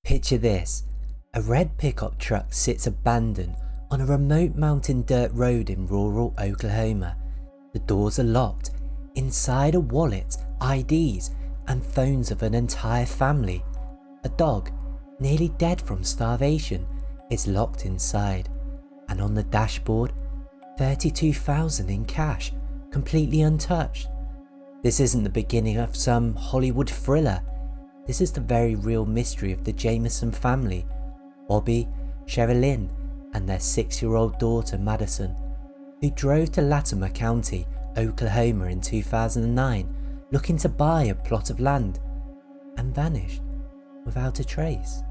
Picture this, a red pickup truck sits abandoned on a remote mountain dirt road in rural Oklahoma. The doors are locked. Inside are wallets, IDs, and phones of an entire family. A dog, nearly dead from starvation, is locked inside. And on the dashboard, $32,000 in cash, completely untouched. This isn't the beginning of some Hollywood thriller. This is the very real mystery of the Jamison family, Bobby, Sherilyn, and their 6-year-old daughter Madison, who drove to Latimer County, Oklahoma in 2009 looking to buy a plot of land and vanished without a trace.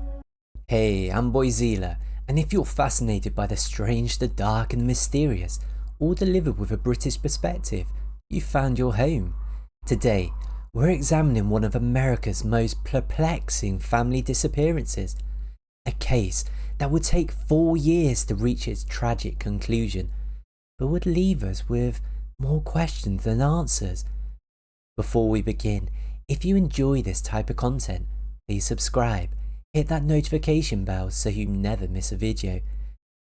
Hey, I'm Boyzilla, and if you're fascinated by the strange, the dark and the mysterious, all delivered with a British perspective, you've found your home. Today, we're examining one of America's most perplexing family disappearances, a case that would take 4 years to reach its tragic conclusion, but would leave us with more questions than answers. Before we begin, if you enjoy this type of content, please subscribe, hit that notification bell so you never miss a video,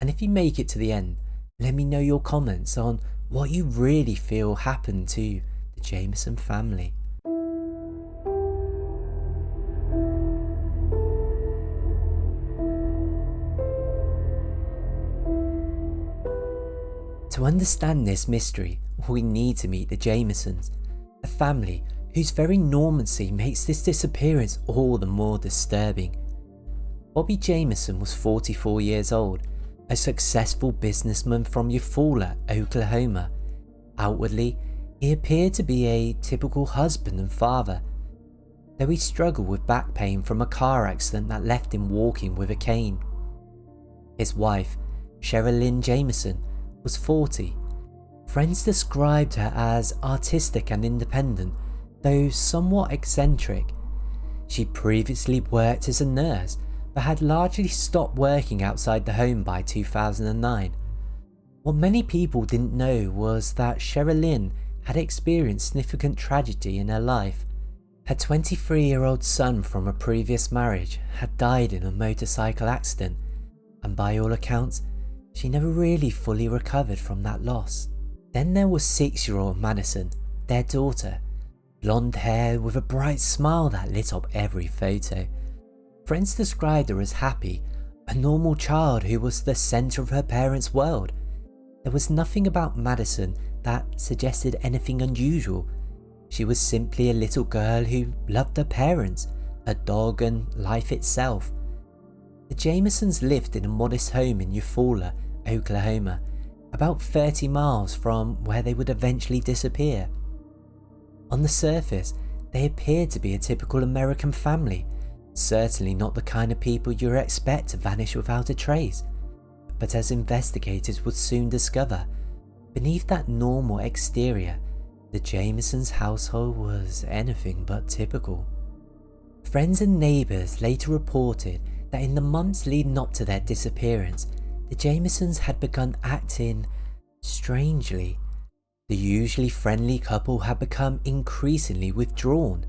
and if you make it to the end, let me know your comments on what you really feel happened to the Jamison family. To understand this mystery, we need to meet the Jamisons, a family whose very normalcy makes this disappearance all the more disturbing. Bobby Jamison was 44 years old, a successful businessman from Eufaula, Oklahoma. Outwardly, he appeared to be a typical husband and father, though he struggled with back pain from a car accident that left him walking with a cane. His wife, Sherilyn Jamison, was 40. Friends described her as artistic and independent, though somewhat eccentric. She previously worked as a nurse, but had largely stopped working outside the home by 2009. What many people didn't know was that Sherilyn had experienced significant tragedy in her life. Her 23-year-old son from a previous marriage had died in a motorcycle accident, and by all accounts, she never really fully recovered from that loss. Then there was 6-year-old Madison, their daughter, blonde hair with a bright smile that lit up every photo. Friends described her as happy, a normal child who was the centre of her parents' world. There was nothing about Madison that suggested anything unusual. She was simply a little girl who loved her parents, a dog and life itself. The Jamisons lived in a modest home in Eufaula, Oklahoma, about 30 miles from where they would eventually disappear. On the surface, they appeared to be a typical American family, certainly not the kind of people you'd expect to vanish without a trace. But as investigators would soon discover, beneath that normal exterior, the Jamisons' household was anything but typical. Friends and neighbours later reported that in the months leading up to their disappearance, the Jamisons had begun acting strangely. The usually friendly couple had become increasingly withdrawn.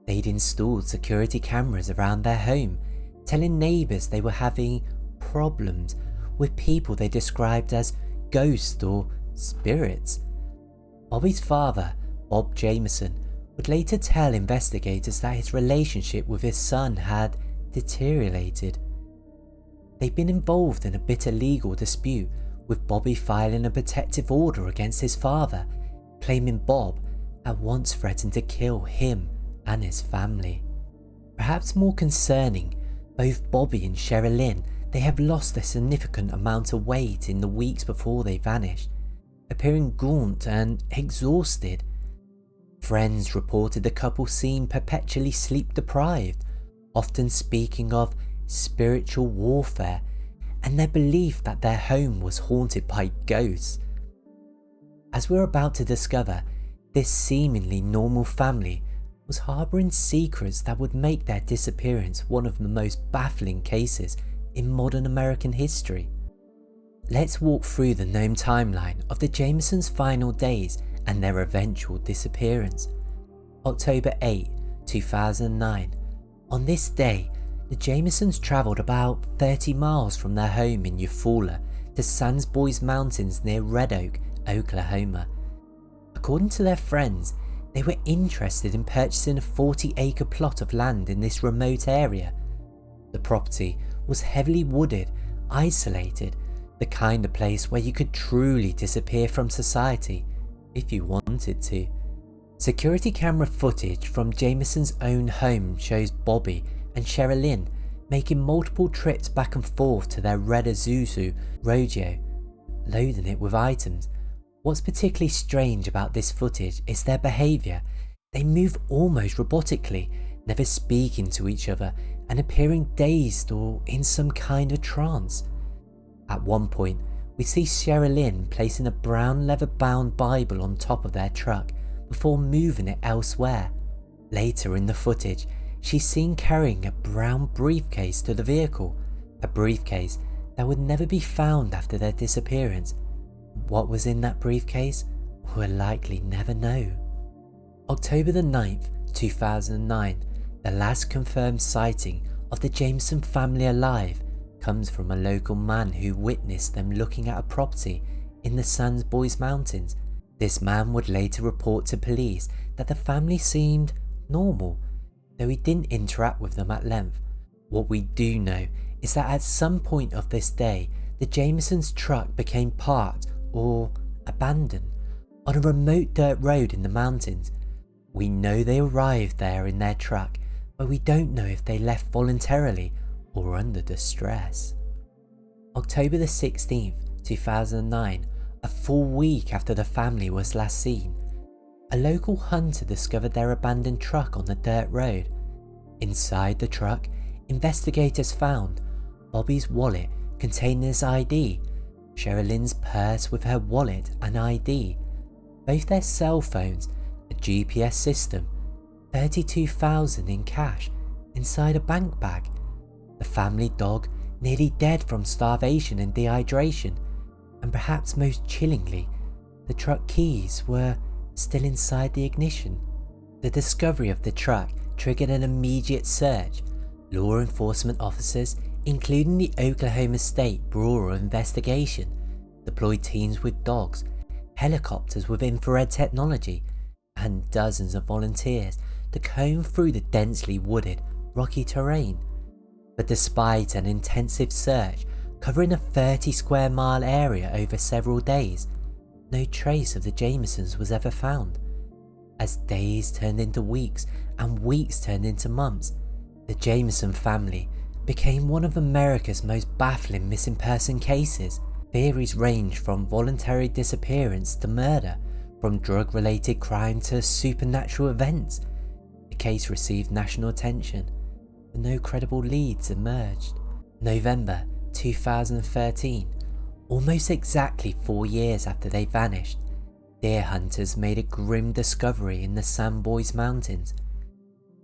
They'd installed security cameras around their home, telling neighbours they were having problems with people they described as ghosts or spirits. Bobby's father, Bob Jamison, would later tell investigators that his relationship with his son had deteriorated. They'd been involved in a bitter legal dispute, with Bobby filing a protective order against his father, claiming Bob had once threatened to kill him and his family. Perhaps more concerning, both Bobby and Sherilyn, they have lost a significant amount of weight in the weeks before they vanished, appearing gaunt and exhausted. Friends reported the couple seemed perpetually sleep deprived, often speaking of spiritual warfare and their belief that their home was haunted by ghosts. As we're about to discover, this seemingly normal family was harbouring secrets that would make their disappearance one of the most baffling cases in modern American history. Let's walk through the known timeline of the Jamisons' final days and their eventual disappearance. October 8, 2009. On this day, The Jamisons travelled about 30 miles from their home in Eufaula to Sands Boys Mountains near Red Oak, Oklahoma. According to their friends, they were interested in purchasing a 40-acre plot of land in this remote area. The property was heavily wooded, isolated, the kind of place where you could truly disappear from society if you wanted to. Security camera footage from Jamison's own home shows Bobby and Sherilyn making multiple trips back and forth to their red Isuzu rodeo, loading it with items. What's particularly strange about this footage is their behaviour. They move almost robotically, never speaking to each other and appearing dazed or in some kind of trance. At one point, we see Sherilyn placing a brown leather-bound Bible on top of their truck before moving it elsewhere. Later in the footage, she's seen carrying a brown briefcase to the vehicle, a briefcase that would never be found after their disappearance. What was in that briefcase? We'll likely never know. October the 9th, 2009, the last confirmed sighting of the Jamison family alive comes from a local man who witnessed them looking at a property in the Sands Boys Mountains. This man would later report to police that the family seemed normal, though he didn't interact with them at length. What we do know is that at some point of this day, the Jamisons' truck became parked or abandoned on a remote dirt road in the mountains. We know they arrived there in their truck, but we don't know if they left voluntarily or under distress. October the 16th, 2009, a full week after the family was last seen, a local hunter discovered their abandoned truck on the dirt road. Inside the truck, investigators found Bobby's wallet containing his ID, Sherilyn's purse with her wallet and ID, both their cell phones, a GPS system, $32,000 in cash inside a bank bag, the family dog nearly dead from starvation and dehydration, and perhaps most chillingly, the truck keys were still inside the ignition. The discovery of the truck triggered an immediate search. Law enforcement officers, including the Oklahoma State Bureau of Investigation, deployed teams with dogs, helicopters with infrared technology, and dozens of volunteers to comb through the densely wooded, rocky terrain. But despite an intensive search covering a 30 square mile area over several days, no trace of the Jamisons was ever found. As days turned into weeks and weeks turned into months, the Jamison family became one of America's most baffling missing person cases. Theories range from voluntary disappearance to murder, from drug-related crime to supernatural events. The case received national attention, but no credible leads emerged. November 2013, almost exactly 4 years after they vanished, deer hunters made a grim discovery in the Sands Boys Mountains.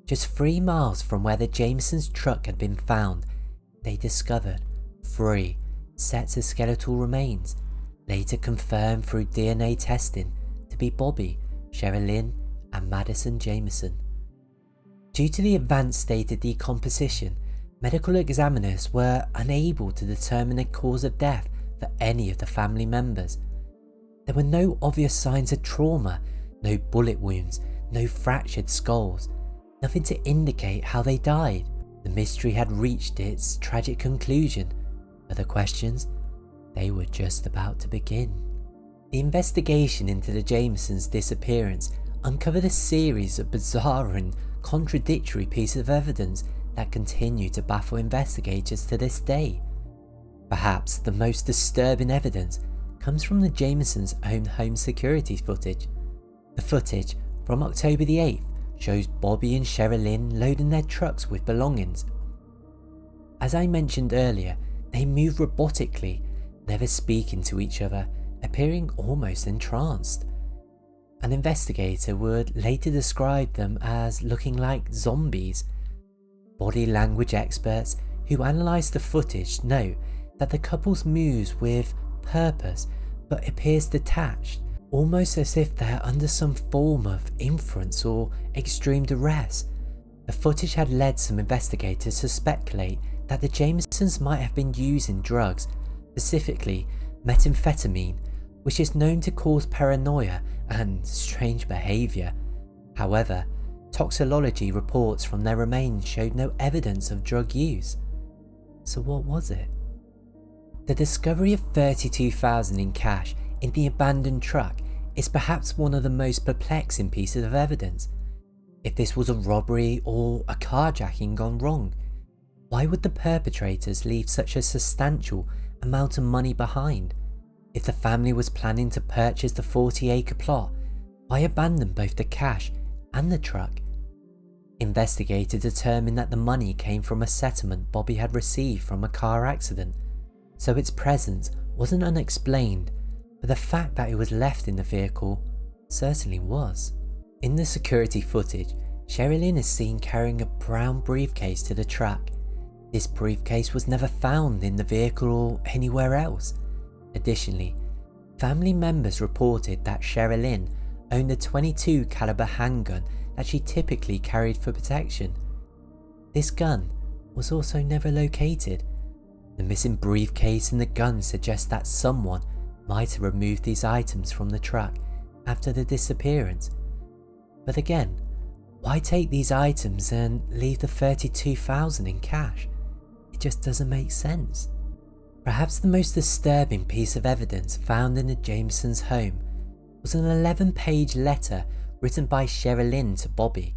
Just 3 miles from where the Jamisons' truck had been found, they discovered 3 sets of skeletal remains, later confirmed through DNA testing to be Bobby, Sherilyn and Madison Jamison. Due to the advanced state of decomposition, medical examiners were unable to determine the cause of death for any of the family members. There were no obvious signs of trauma, no bullet wounds, no fractured skulls, nothing to indicate how they died. The mystery had reached its tragic conclusion, but the questions, they were just about to begin. The investigation into the Jamisons' disappearance uncovered a series of bizarre and contradictory pieces of evidence that continue to baffle investigators to this day. Perhaps the most disturbing evidence comes from the Jamisons' own home security footage. The footage from October the 8th shows Bobby and Sherilyn loading their trucks with belongings. As I mentioned earlier, they move robotically, never speaking to each other, appearing almost entranced. An investigator would later describe them as looking like zombies. Body language experts who analyse the footage note that the couple's moves with purpose but appears detached, almost as if they're under some form of influence or extreme duress. The footage had led some investigators to speculate that the Jamisons might have been using drugs, specifically methamphetamine, which is known to cause paranoia and strange behaviour. However, toxicology reports from their remains showed no evidence of drug use. So what was it? The discovery of $32,000 in cash in the abandoned truck is perhaps one of the most perplexing pieces of evidence. If this was a robbery or a carjacking gone wrong, why would the perpetrators leave such a substantial amount of money behind? If the family was planning to purchase the 40-acre plot, why abandon both the cash and the truck? Investigators determined that the money came from a settlement Bobby had received from a car accident, so its presence wasn't unexplained, but the fact that it was left in the vehicle certainly was. In the security footage, Sherilyn is seen carrying a brown briefcase to the truck. This briefcase was never found in the vehicle or anywhere else. Additionally, family members reported that Sherilyn owned a .22 caliber handgun that she typically carried for protection. This gun was also never located. The missing briefcase and the gun suggest that someone might have removed these items from the truck after the disappearance. But again, why take these items and leave the $32,000 in cash? It just doesn't make sense. Perhaps the most disturbing piece of evidence found in the Jamisons' home was an 11-page letter written by Sherilyn to Bobby.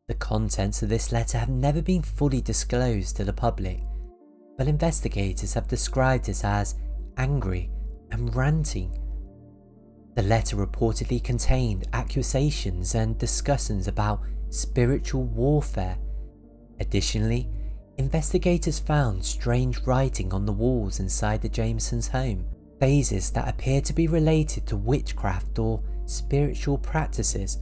The contents of this letter have never been fully disclosed to the public, but investigators have described it as angry and ranting. The letter reportedly contained accusations and discussions about spiritual warfare. Additionally, investigators found strange writing on the walls inside the Jamisons' home, phases that appear to be related to witchcraft or spiritual practices.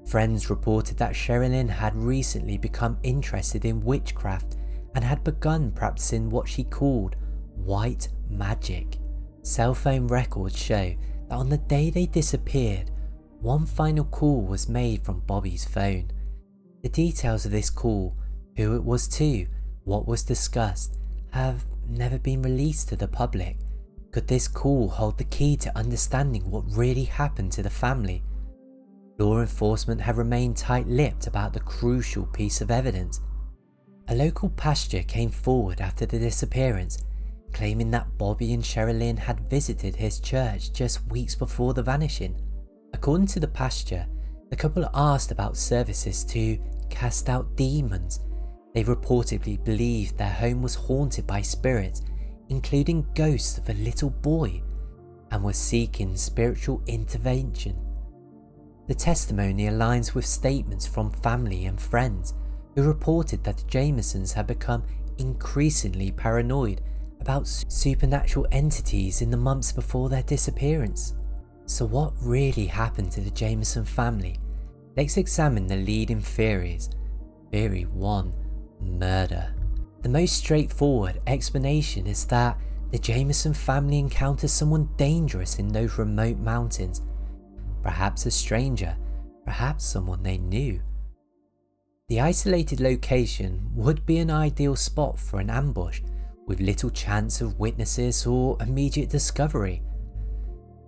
Friends reported that Sherilyn had recently become interested in witchcraft and had begun practicing what she called white magic. Cell phone records show that on the day they disappeared, one final call was made from Bobby's phone. The details of this call, who it was to, what was discussed, have never been released to the public. Could this call hold the key to understanding what really happened to the family? Law enforcement have remained tight-lipped about the crucial piece of evidence. A local pastor came forward after the disappearance, claiming that Bobby and Sherilyn had visited his church just weeks before the vanishing. According to the pastor, the couple asked about services to cast out demons. They reportedly believed their home was haunted by spirits, including ghosts of a little boy, and were seeking spiritual intervention. The testimony aligns with statements from family and friends who reported that the Jamisons had become increasingly paranoid about supernatural entities in the months before their disappearance. So what really happened to the Jamison family? Let's examine the leading theories. Theory 1. Murder. The most straightforward explanation is that the Jamison family encountered someone dangerous in those remote mountains. Perhaps a stranger, perhaps someone they knew. The isolated location would be an ideal spot for an ambush, with little chance of witnesses or immediate discovery.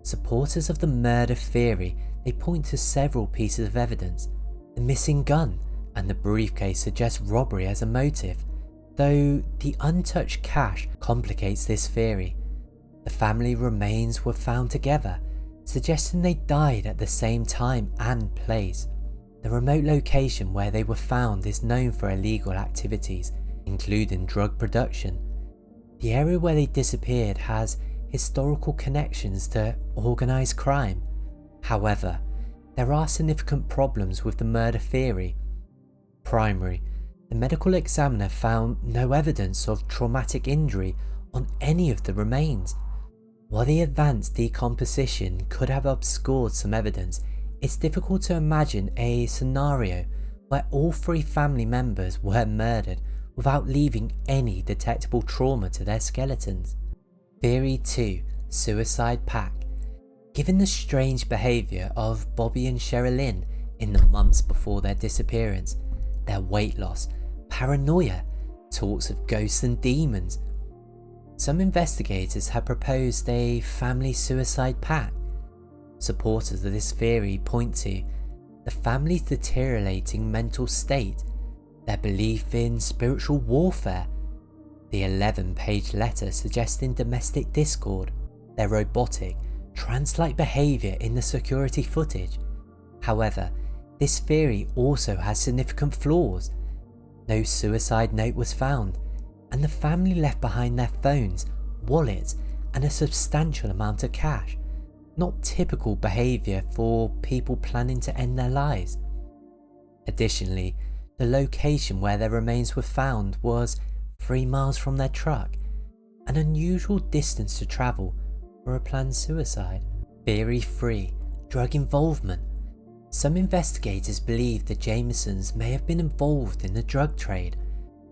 Supporters of the murder theory, they point to several pieces of evidence. The missing gun and the briefcase suggest robbery as a motive, though the untouched cash complicates this theory. The family remains were found together, suggesting they died at the same time and place. The remote location where they were found is known for illegal activities, including drug production. The area where they disappeared has historical connections to organised crime. However, there are significant problems with the murder theory. Primary, the medical examiner found no evidence of traumatic injury on any of the remains. While the advanced decomposition could have obscured some evidence, it's difficult to imagine a scenario where all three family members were murdered without leaving any detectable trauma to their skeletons. Theory 2. Suicide pact. Given the strange behaviour of Bobby and Sherilyn in the months before their disappearance, their weight loss, paranoia, talks of ghosts and demons. Some investigators have proposed a family suicide pact. Supporters of this theory point to the family's deteriorating mental state, their belief in spiritual warfare, the 11-page letter suggesting domestic discord, their robotic, trance-like behaviour in the security footage. However, this theory also has significant flaws. No suicide note was found, and the family left behind their phones, wallets, and a substantial amount of cash. Not typical behaviour for people planning to end their lives. Additionally, the location where their remains were found was 3 miles from their truck, an unusual distance to travel for a planned suicide. Theory 3. Drug involvement. Some investigators believe the Jamisons may have been involved in the drug trade,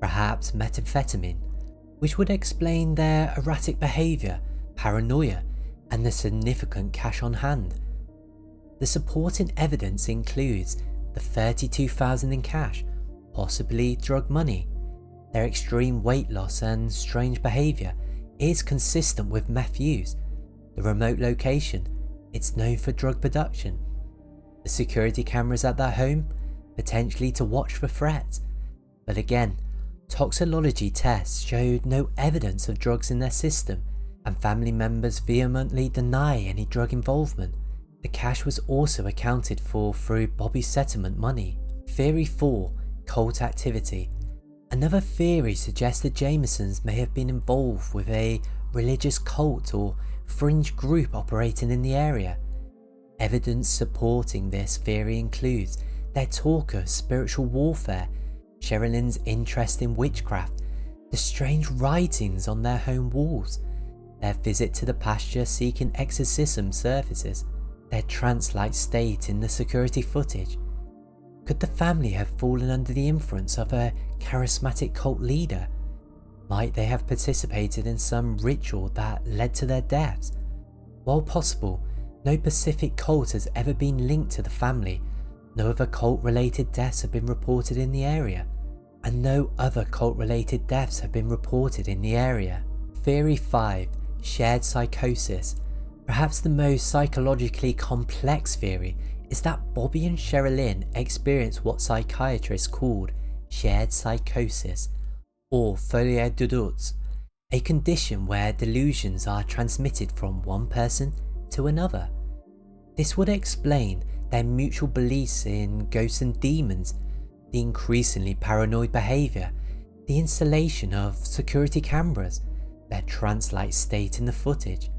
perhaps methamphetamine, which would explain their erratic behaviour, paranoia, and the significant cash on hand. The supporting evidence includes the $32,000 in cash, possibly drug money. Their extreme weight loss and strange behaviour is consistent with meth use. The remote location, it's known for drug production. The security cameras at their home, potentially to watch for threats. But again, toxicology tests showed no evidence of drugs in their system, and family members vehemently deny any drug involvement. The cash was also accounted for through Bobby's settlement money. Theory 4. Cult activity. Another theory suggests the Jamisons may have been involved with a religious cult or fringe group operating in the area. Evidence supporting this theory includes their talk of spiritual warfare, Sherilyn's interest in witchcraft, the strange writings on their home walls, their visit to the pasture seeking exorcism services, their trance-like state in the security footage. Could the family have fallen under the influence of a charismatic cult leader? Might they have participated in some ritual that led to their deaths? While possible, no specific cult has ever been linked to the family, no other cult-related deaths have been reported in the area, and no other cult-related deaths have been reported in the area. Theory 5. Shared psychosis. Perhaps the most psychologically complex theory is that Bobby and Sherilyn experienced what psychiatrists called shared psychosis, or folie à deux, a condition where delusions are transmitted from one person to another. This would explain their mutual beliefs in ghosts and demons, the increasingly paranoid behaviour, the installation of security cameras, their trance-like state in the footage.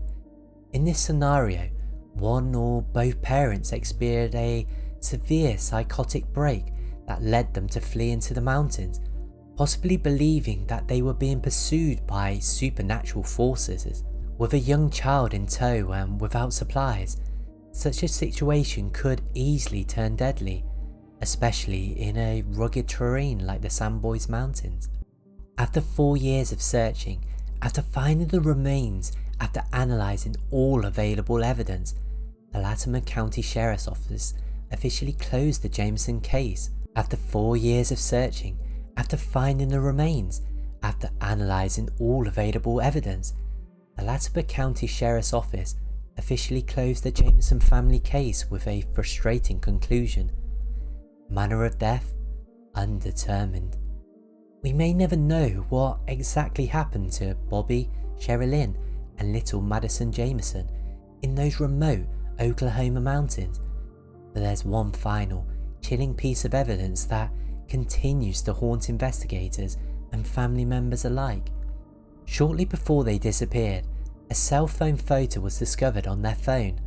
In this scenario, one or both parents experienced a severe psychotic break that led them to flee into the mountains, possibly believing that they were being pursued by supernatural forces. With a young child in tow and without supplies, such a situation could easily turn deadly, especially in a rugged terrain like the Sandboys Mountains. After 4 years of searching, after finding the remains, after analysing all available evidence, the Latimer County Sheriff's Office officially closed the Jamison case. After 4 years of searching, after finding the remains, after analysing all available evidence, the Latimer County Sheriff's Office officially closed the Jamison family case with a frustrating conclusion. Manner of death? Undetermined. We may never know what exactly happened to Bobby, Sherilyn, and little Madison Jamison in those remote Oklahoma mountains, but there's one final, chilling piece of evidence that continues to haunt investigators and family members alike. Shortly before they disappeared, a cell phone photo was discovered on their phone.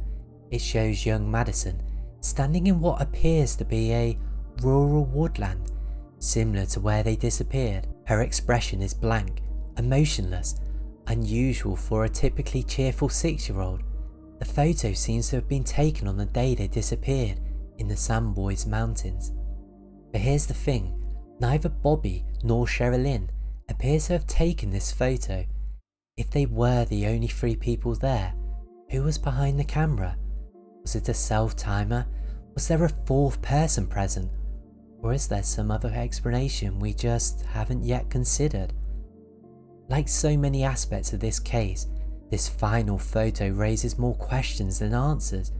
It shows young Madison standing in what appears to be a rural woodland, similar to where they disappeared. Her expression is blank, emotionless, unusual for a typically cheerful 6-year-old. The photo seems to have been taken on the day they disappeared in the Sandboys Mountains. But here's the thing, neither Bobby nor Sherilyn appears to have taken this photo. If they were the only 3 people there, who was behind the camera? Was it a self-timer? Was there a 4th person present? Or is there some other explanation we just haven't yet considered? Like so many aspects of this case, this final photo raises more questions than answers,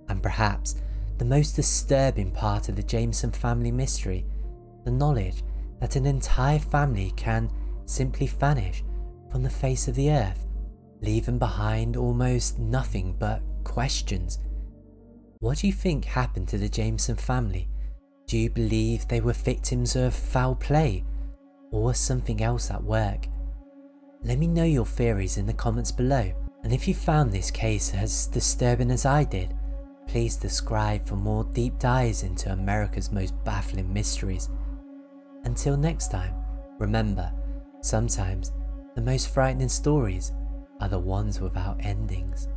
and perhaps the most disturbing part of the Jamison family mystery, the knowledge that an entire family can simply vanish from the face of the earth, leaving behind almost nothing but questions. What do you think happened to the Jamison family? Do you believe they were victims of foul play, or was something else at work? Let me know your theories in the comments below, and if you found this case as disturbing as I did, please subscribe for more deep dives into America's most baffling mysteries. Until next time, remember, sometimes the most frightening stories are the ones without endings.